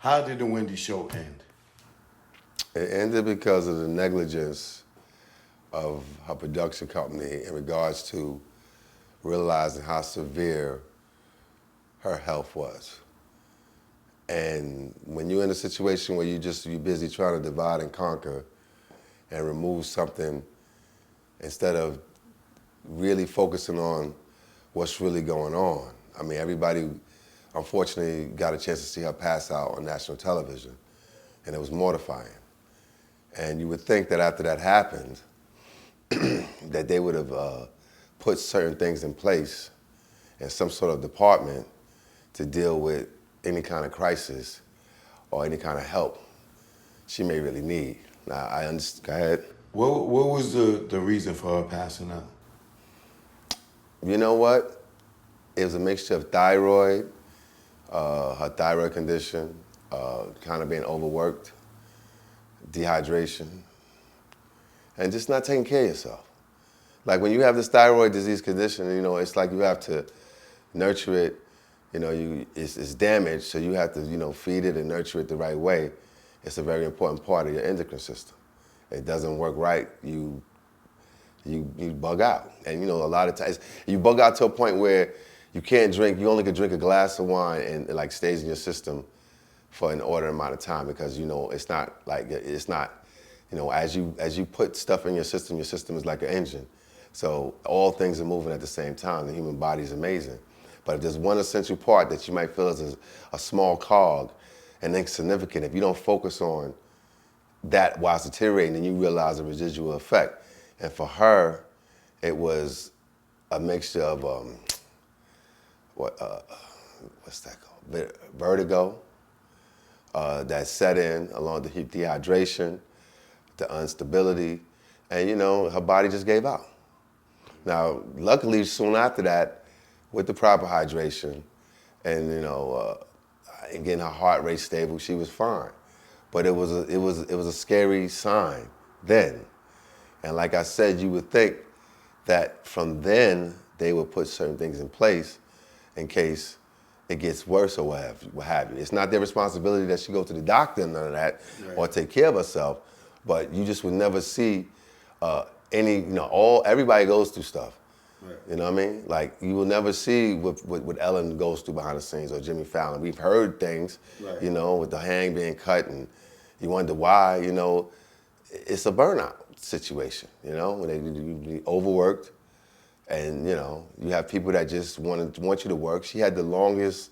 How did the Wendy show end? It ended because of the negligence of her production company in regards to realizing how severe her health was. And when you're in a situation where you're busy trying to divide and conquer and remove something instead of really focusing on what's really going on. I mean, everybody, unfortunately, got a chance to see her pass out on national television, and it was mortifying. And you would think that after that happened, that they would have put certain things in place in some sort of department to deal with any kind of crisis or any kind of help she may really need. Now, I understand. Go ahead. What was the reason for her passing out? You know what? It was a mixture of thyroid, her thyroid condition, kind of being overworked, dehydration, and just not taking care of yourself. Like when you have this thyroid disease condition, you know, it's like you have to nurture it. You know, it's damaged, so you have to, you know, feed it and nurture it the right way. It's a very important part of your endocrine system. It doesn't work right, you bug out. And you know, a lot of times, you bug out to a point where you can't drink, you only can drink a glass of wine and it like stays in your system for an ordered amount of time because, you know, it's not, you know, as you put stuff in your system is like an engine. So all things are moving at the same time. The human body is amazing. But if there's one essential part that you might feel is a small cog and insignificant, if you don't focus on that while it's deteriorating, then you realize the residual effect. And for her, it was a mixture of, what's that called? Vertigo that set in, along with the dehydration, the instability, and you know, her body just gave out. Now, luckily, soon after that, with the proper hydration and, you know, and getting her heart rate stable, she was fine. But it was a scary sign then. And like I said, you would think that from then they would put certain things in place in case it gets worse or what have you. It's not their responsibility that she go to the doctor and none of that, right, or take care of herself, but you just would never see any, you know, everybody goes through stuff. Right. You know what I mean? Like, you will never see what Ellen goes through behind the scenes or Jimmy Fallon. We've heard things, right, you know, with the hang being cut and you wonder why, you know. It's a burnout situation, you know, when they overworked and, you know, you have people that just want you to work. She had the longest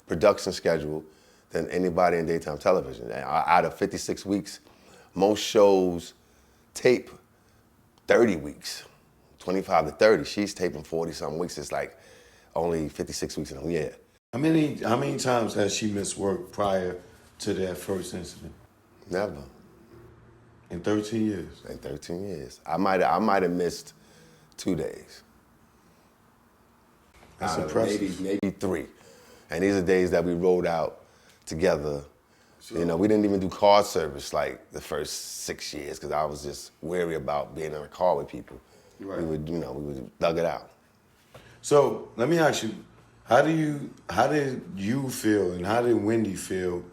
production schedule than anybody in daytime television. Out of 56 weeks, most shows tape 30 weeks. 25 to 30, she's taping 40-something weeks. It's like only 56 weeks in a year. How many times has she missed work prior to that first incident? Never. In 13 years? In 13 years. I might have missed 2 days. That's impressive. Maybe 3. And these are days that we rode out together. Sure. You know, we didn't even do car service like the first 6 years because I was just wary about being in a car with people. Right. We would thug it out. So let me ask you, how did you feel and how did Wendy feel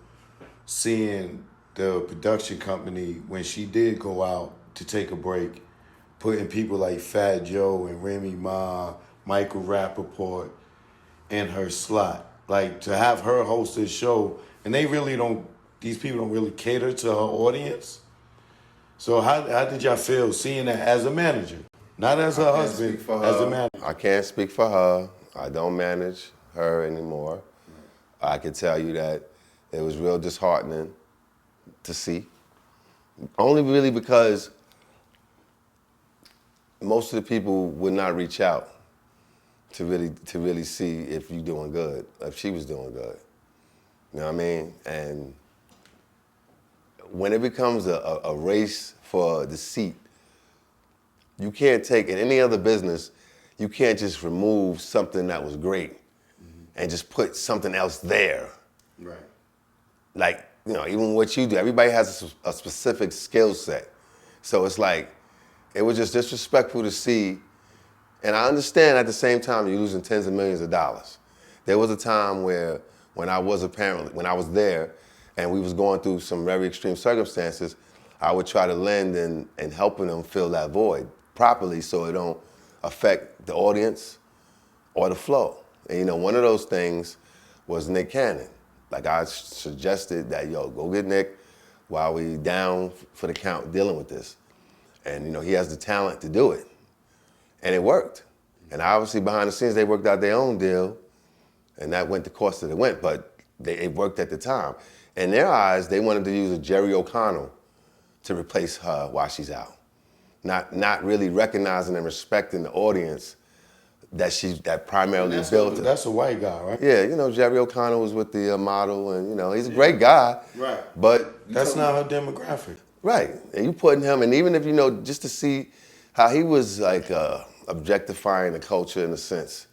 seeing the production company when she did go out to take a break, putting people like Fat Joe and Remy Ma, Michael Rappaport in her slot? Like, to have her host this show, and these people don't really cater to her audience. So how did y'all feel seeing that as a manager? Not as her husband, as a manager. I can't speak for her. I don't manage her anymore. I can tell you that it was real disheartening to see. Only really because most of the people would not reach out to really see if you're doing good, if she was doing good. You know what I mean? And when it becomes a race for the seat, you can't take, in any other business, you can't just remove something that was great and just put something else there. Right. Like, you know, even what you do, everybody has a specific skill set. So it's like, it was just disrespectful to see, and I understand at the same time you're losing tens of millions of dollars. There was a time when I was there, and we was going through some very extreme circumstances, I would try to lend in helping them fill that void properly so it don't affect the audience or the flow. And you know, one of those things was Nick Cannon. Like I suggested that, yo, go get Nick while we down for the count dealing with this. And you know, he has the talent to do it. And it worked. And obviously behind the scenes, they worked out their own deal, and that went the course that it went, but it worked at the time. In their eyes, they wanted to use a Jerry O'Connell to replace her while she's out. Not really recognizing and respecting the audience that primarily built it. That's a white guy, right? Yeah, you know, Jerry O'Connell was with the model, and you know, he's a great guy. Right. But that's not her demographic. Right, and you putting him, and even if you know, just to see how he was like objectifying the culture in a sense,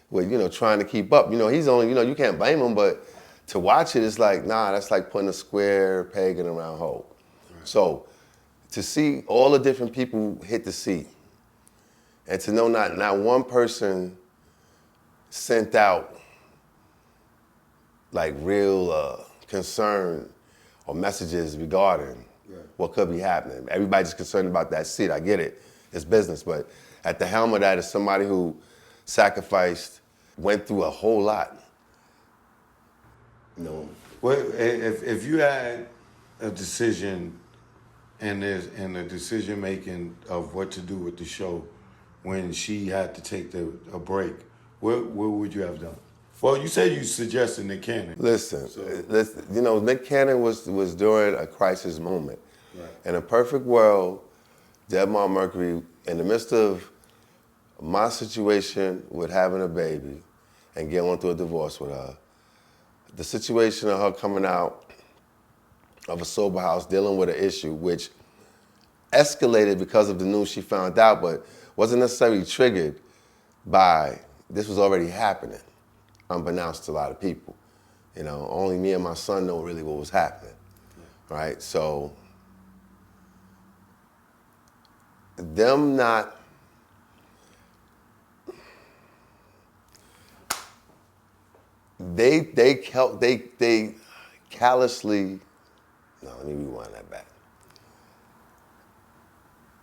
with, you know, trying to keep up. You know, he's only, you know, you can't blame him, but to watch it, it's like, nah, that's like putting a square peg in a round hole. Right. So to see all the different people hit the seat, and to know not one person sent out like real concern or messages regarding what could be happening. Everybody's concerned about that seat. I get it. It's business. But at the helm of that is somebody who sacrificed, went through a whole lot. You know. Well, if you had a decision and a decision making of what to do with the show when she had to take a break, what would you have done? Well, you said you suggested Nick Cannon. Listen, you know, Nick Cannon was during a crisis moment. Right. In a perfect world, Debmar Mercury, in the midst of my situation with having a baby and going through a divorce with her, the situation of her coming out of a sober house, dealing with an issue which escalated because of the news she found out, but wasn't necessarily triggered by, this was already happening, unbeknownst to a lot of people. You know, only me and my son know really what was happening, right? So, them not, they callously, no, let me rewind that back.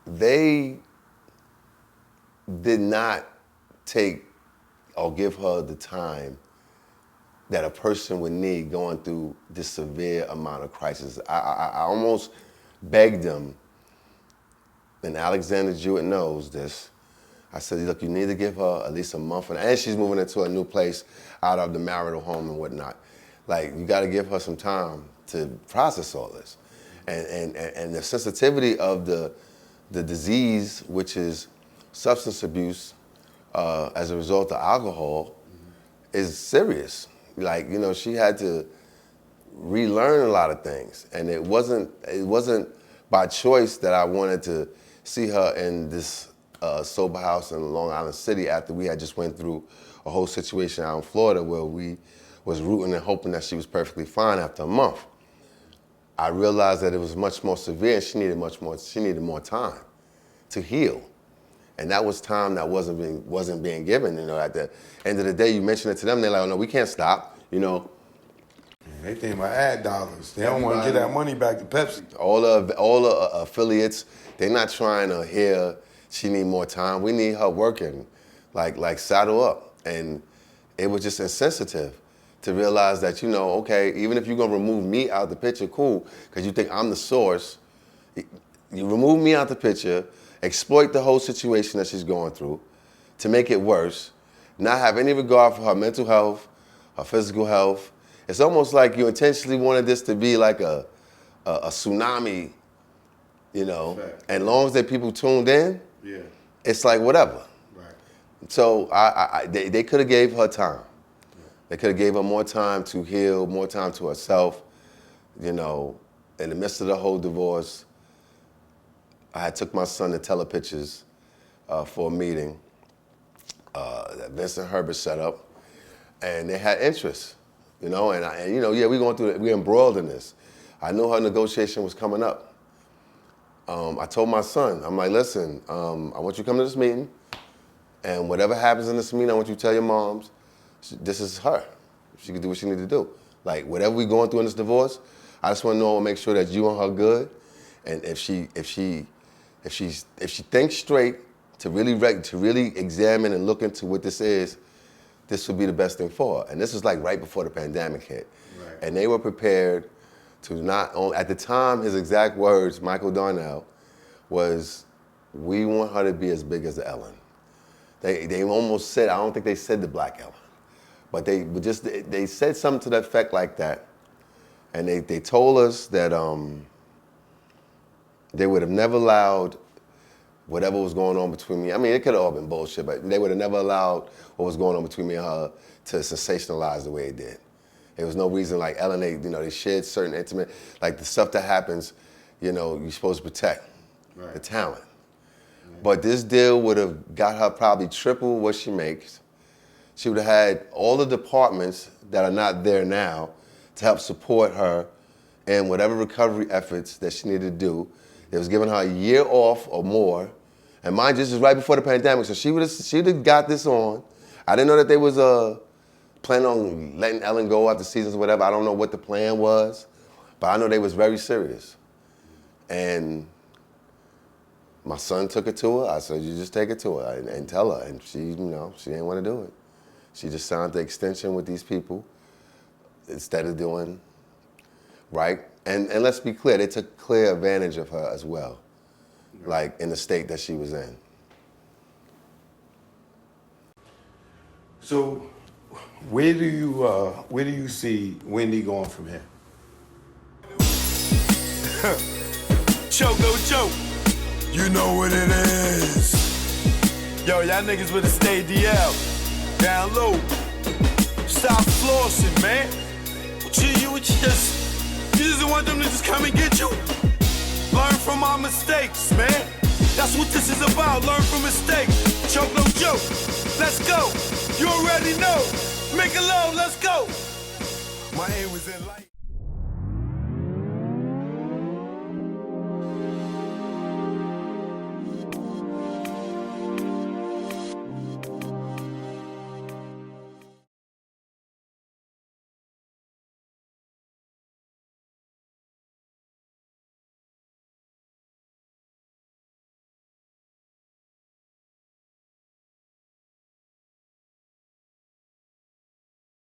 They did not take or give her the time that a person would need going through this severe amount of crisis. I almost begged them, and Alexander Jewett knows this. I said, look, you need to give her at least a month, and she's moving into a new place out of the marital home and whatnot. Like, you gotta give her some time to process all this. And the sensitivity of the disease, which is substance abuse as a result of alcohol, is serious. Like, you know, she had to relearn a lot of things, and it wasn't by choice that I wanted to see her in this sober house in Long Island City after we had just went through a whole situation out in Florida where we was rooting and hoping that she was perfectly fine after a month. I realized that it was much more severe and she needed more time to heal. And that was time that wasn't being given. You know, at the end of the day, you mention it to them, they're like, oh no, we can't stop, you know. They think about ad dollars. They don't want to get that money back to Pepsi. All the affiliates, they're not trying to hear she need more time. We need her working, like saddle up. And it was just insensitive to realize that, you know, okay, even if you're gonna remove me out the picture, cool, because you think I'm the source. You remove me out the picture, exploit the whole situation that she's going through to make it worse, not have any regard for her mental health, her physical health. It's almost like you intentionally wanted this to be like a tsunami, you know, Fact. and as long as the people tuned in, yeah, it's like whatever. Right. So they could have gave her time. They could have gave her more time to heal, more time to herself. You know, in the midst of the whole divorce, I had took my son to Telepictures for a meeting that Vincent Herbert set up, and they had interest, you know, and you know, yeah, we embroiled in this. I knew her negotiation was coming up. I told my son, I'm like, listen, I want you to come to this meeting, and whatever happens in this meeting, I want you to tell your moms, this is her. She can do what she need to do. Like, whatever we going through in this divorce, I just want to know and make sure that you and her good. And if she thinks straight to really examine and look into what this is, this would be the best thing for her. And this was like right before the pandemic hit. Right. And they were prepared to not only, at the time, his exact words, Michael Darnell, was, we want her to be as big as Ellen. They almost said, I don't think they said the Black Ellen, but they said something to the effect like that. And they told us that they would have never allowed whatever was going on between me. I mean, it could have all been bullshit, but they would have never allowed what was going on between me and her to sensationalize the way it did. There was no reason, like Ellen, they shared certain intimate, like the stuff that happens, you're supposed to protect the talent. Right. But this deal would have got her probably triple what she makes. She would have had all the departments that are not there now to help support her in whatever recovery efforts that she needed to do. It was giving her a year off or more. And mind you, this is right before the pandemic, so she'd have got this on. I didn't know that they was planning on letting Ellen go after seasons or whatever. I don't know what the plan was, but I know they was very serious. And my son took it to her. I said, you just take it to her and tell her. And she, she didn't want to do it. She just signed the extension with these people instead of doing right. And let's be clear, they took clear advantage of her as well, like in the state that she was in. So, where do you see Wendy going from here? Choke, no joke. You know what it is. Yo, y'all niggas better stay DL. Down low. Stop flossing, man. You just want them to just come and get you. Learn from our mistakes, man. That's what this is about. Learn from mistakes. Choke, no joke. Let's go. You already know. Make it low. Let's go. My aim was in light.